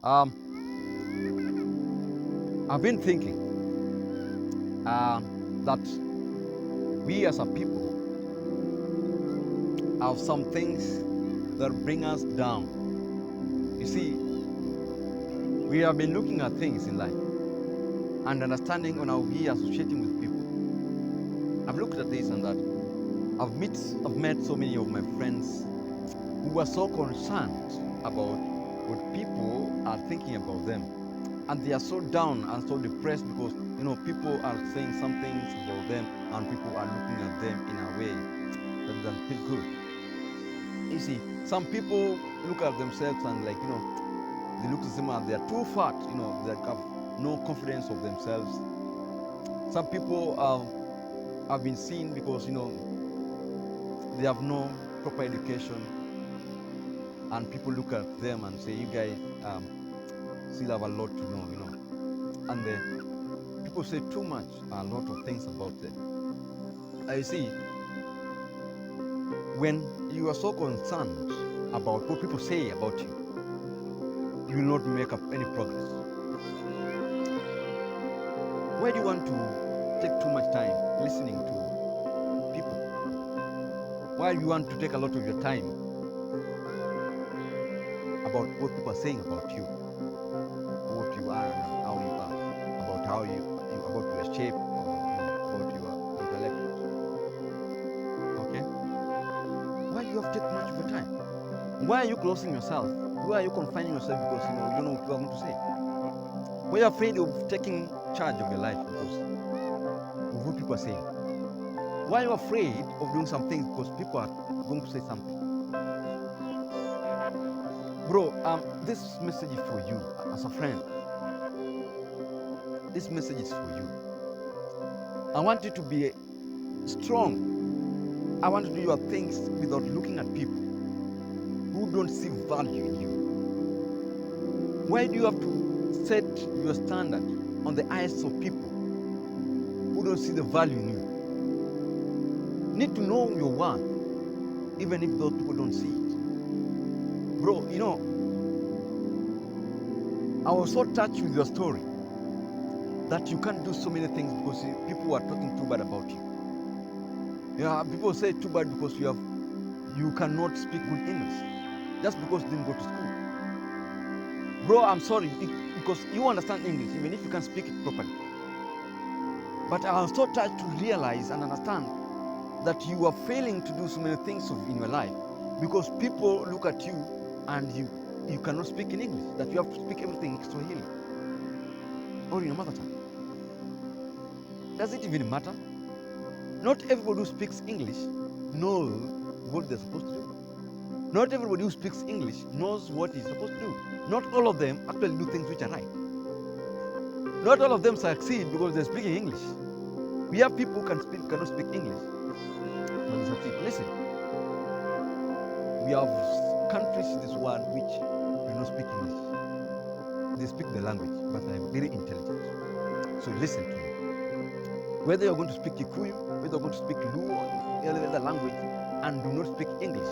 Um, I've been thinking that we as a people have some things that bring us down. You see, we have been looking at things in life and understanding on how we are associating with people. I've looked at this and that. I've met so many of my friends who were so concerned about what people are thinking about them, and they are so down and so depressed because people are saying some things about them and people are looking at them in a way that doesn't feel good. You see, some people look at themselves and they look at them and they are too fat, they have no confidence of themselves. Some people have been seen because they have no proper education, and people look at them and say, you guys still have a lot to know, and people say too much, a lot of things about them. I see, when you are so concerned about what people say about you, you will not make up any progress. Why do you want to take too much time listening to people? Why do you want to take a lot of your time about what people are saying about you, what you are, and how you are, about how you about your shape, or about your intellect? Okay? Why do you have to take much of your time? Why are you closing yourself? Why are you confining yourself because you don't know what you are going to say? Why are you afraid of taking charge of your life because of what people are saying? Why are you afraid of doing some things because people are going to say something? Bro, this message is for you as a friend. This message is for you. I want you to be strong. I want to do your things without looking at people who don't see value in you. Why do you have to set your standard on the eyes of people who don't see the value in you? You need to know your worth, even if those people don't see it. Bro, I was so touched with your story that you can't do so many things because people are talking too bad about you. Yeah, people say too bad because you cannot speak good English just because you didn't go to school. Bro, I'm sorry because you understand English even if you can't speak it properly. But I was so touched to realize and understand that you are failing to do so many things in your life because people look at you and you cannot speak in English, that you have to speak everything in Swahili or in your mother tongue. Does it even matter? Not everybody who speaks English knows what they're supposed to do. Not everybody who speaks English knows what he's supposed to do. Not all of them actually do things which are right. Not all of them succeed because they're speaking English. We have people who cannot speak English, but they succeed. Listen, we have countries in this world which do not speak English. They speak the language, but they are very intelligent. So listen to me. Whether you're going to speak Kikuyu, whether you're going to speak Luo, or any other language, and do not speak English,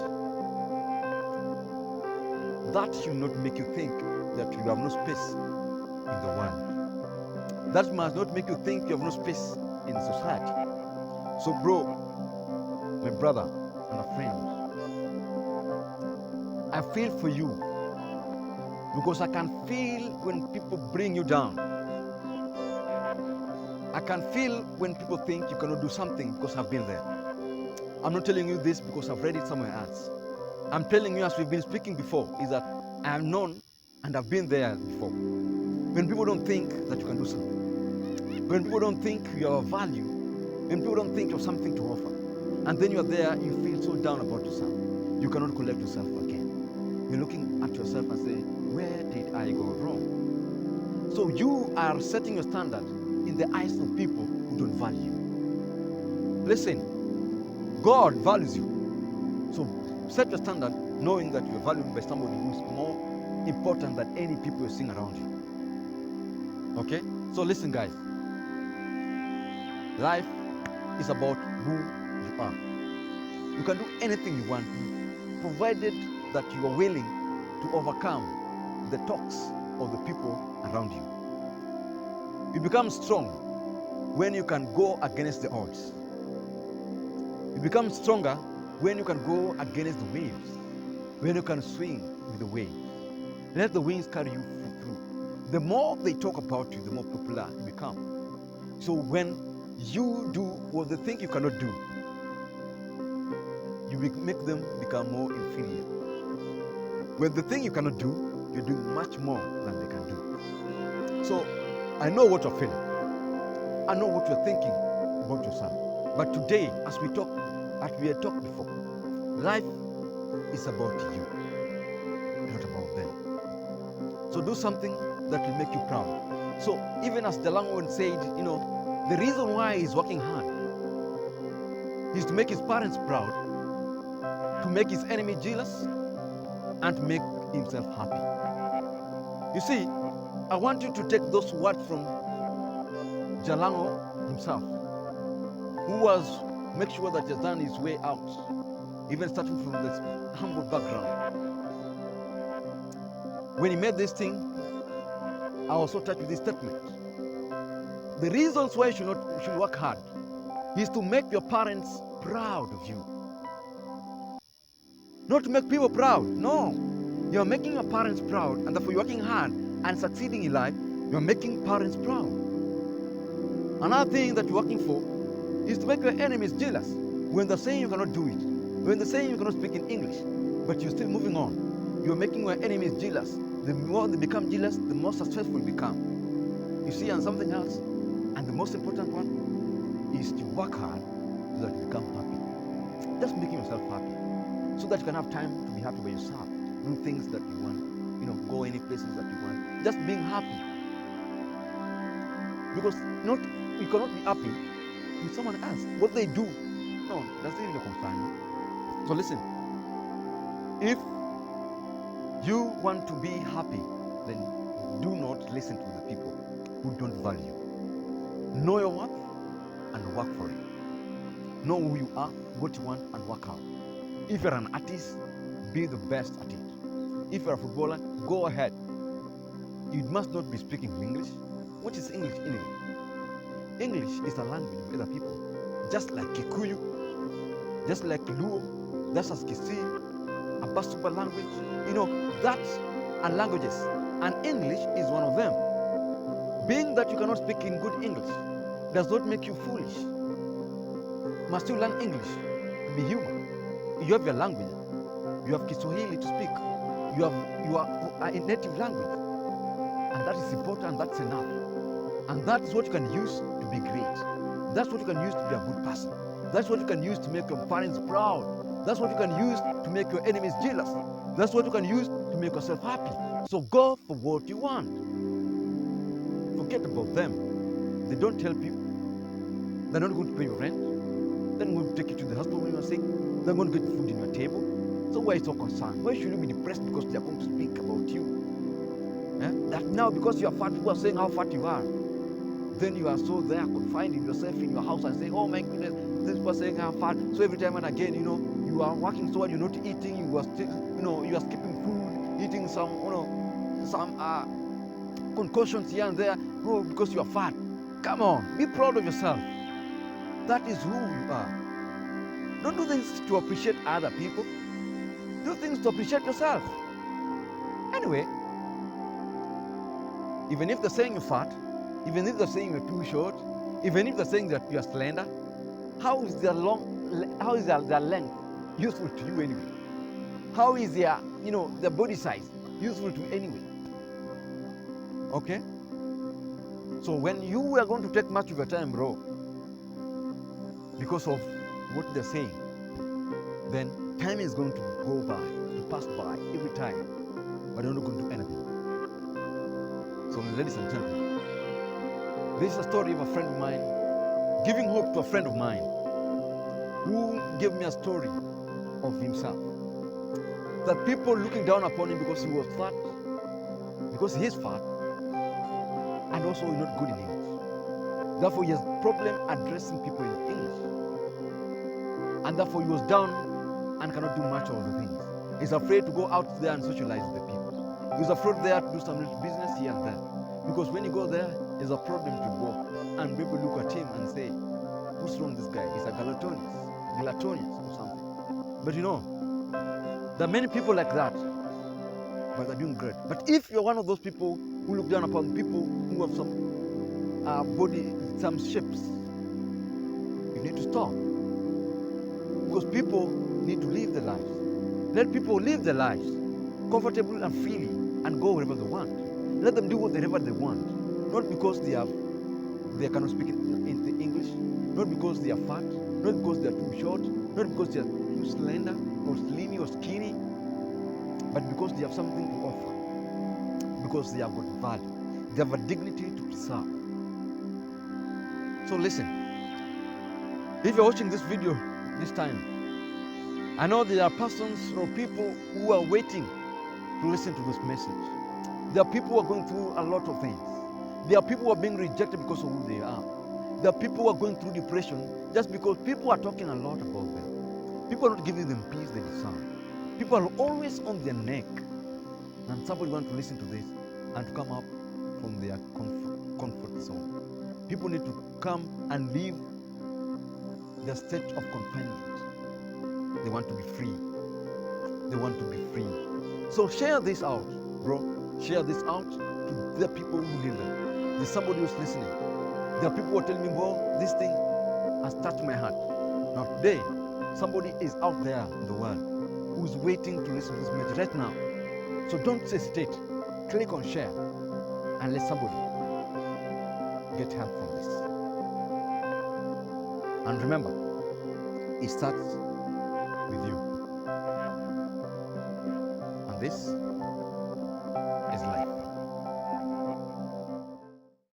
that should not make you think that you have no space in the world. That must not make you think you have no space in society. So, bro, my brother and a friend, I feel for you because I can feel when people bring you down. I can feel when people think you cannot do something because I've been there. I'm not telling you this because I've read it somewhere else. I'm telling you, as we've been speaking before, is that I have known and I've been there before. When people don't think that you can do something, when people don't think you have a value, when people don't think you have something to offer, and then you are there, you feel so down about yourself. You cannot collect yourself again. You're looking at yourself and say, where did I go wrong? So you are setting your standard in the eyes of people who don't value you. Listen, God values you. So set your standard knowing that you're valued by somebody who is more important than any people you're seeing around you. Okay? So listen, guys. Life is about who you are. You can do anything you want, provided that you are willing to overcome the talks of the people around you. You become strong when you can go against the odds. You become stronger when you can go against the waves, when you can swing with the waves. Let the winds carry you through. The more they talk about you, the more popular you become. So when you do what they think you cannot do, you make them become more inferior. When the thing you cannot do, you're doing much more than they can do. So I know what you're feeling. I know what you're thinking about yourself. But today, as we had talked before, life is about you, not about them. So do something that will make you proud. So even as Jalango said, the reason why he's working hard is to make his parents proud, to make his enemy jealous, and to make himself happy. You see, I want you to take those words from Jalango himself, who was make sure that he has done his way out, even starting from this humble background. When he made this thing, I was so touched with this statement. The reasons why you should work hard is to make your parents proud of you. Not to make people proud. No. You're making your parents proud, and therefore you're working hard and succeeding in life, you're making parents proud. Another thing that you're working for is to make your enemies jealous when they're saying you cannot do it, when they're saying you cannot speak in English, but you're still moving on. You're making your enemies jealous. The more they become jealous, the more successful you become. You see, and something else, and the most important one, is to work hard so that you become happy. Just making yourself happy, so that you can have time to be happy by yourself, do things that you want, go any places that you want. Just being happy. Because you cannot be happy with someone else. What they do, no, doesn't even concern you. So listen, if you want to be happy, then do not listen to the people who don't value you. Know your worth and work for it. Know who you are, what you want, and work out. If you're an artist, be the best at it. If you're a footballer, go ahead. You must not be speaking English. What is English anyway? English is a language of other people. Just like Kikuyu, just like Luo, that's as Kisii, a Basuba language. That's are languages. And English is one of them. Being that you cannot speak in good English does not make you foolish. Must you learn English to be human? You have your language. You have Kiswahili to speak. You are a native language. And that is important, and that's enough. And that is what you can use to be great. That's what you can use to be a good person. That's what you can use to make your parents proud. That's what you can use to make your enemies jealous. That's what you can use to make yourself happy. So go for what you want. Forget about them. They don't help you. They're not going to pay your rent. They're not going to take you to the hospital when you're sick. They're going to get food in your table. So why are you so concerned? Why should you be depressed because they're going to speak about you? That now because you are fat, people are saying how fat you are. Then you are so there confined in yourself in your house and say, oh my goodness, this people are saying I'm fat. So every time and again, you are working so hard, you're not eating, you are still, you are skipping food, eating some concoctions here and there, because you are fat. Come on, be proud of yourself. That is who you are. Don't do things to appreciate other people. Do things to appreciate yourself. Anyway, even if they're saying you're fat, even if they're saying you're too short, even if they're saying that you're slender, how is their length useful to you anyway? How is their body size useful to you anyway? Okay? So when you are going to take much of your time, bro, because of what they're saying, then time is going to go by, to pass by every time, but you're not going to do anything. So ladies and gentlemen, this is a story of a friend of mine, giving hope to a friend of mine, who gave me a story of himself. That people looking down upon him because he was fat, because he is fat, and also he's not good in English. Therefore, he has problem addressing people in English. And therefore, he was down and cannot do much of the things. He's afraid to go out there and socialize with the people. He's afraid there to do some little business here and there. Because when you go there, it's a problem to go. And people look at him and say, what's wrong with this guy? He's a gluttonous or something. But you know, there are many people like that, but they're doing great. But if you're one of those people who look down upon people who have some body, some shapes, you need to stop. Because people need to live their lives. Let people live their lives comfortably and freely and go wherever they want. Let them do whatever they want. Not because they cannot speak in English, not because they are fat, not because they are too short, not because they are too slender or slimmy or skinny, but because they have something to offer. Because they have got value. They have a dignity to preserve. So listen, if you're watching this video this time, I know there are persons or people who are waiting to listen to this message. There are people who are going through a lot of things. There are people who are being rejected because of who they are. There are people who are going through depression just because people are talking a lot about them. People are not giving them peace they deserve. People are always on their neck. And somebody wants to listen to this and to come up from their comfort zone. People need to come and leave their state of confinement. They want to be free. They want to be free. So share this out, bro. Share this out to the people who need them. There's somebody who's listening. There are people who are telling me, bro, this thing has touched my heart. Now today, somebody is out there in the world who's waiting to listen to this message right now. So don't hesitate. Click on share and let somebody get help from this. And remember, it starts with you. And this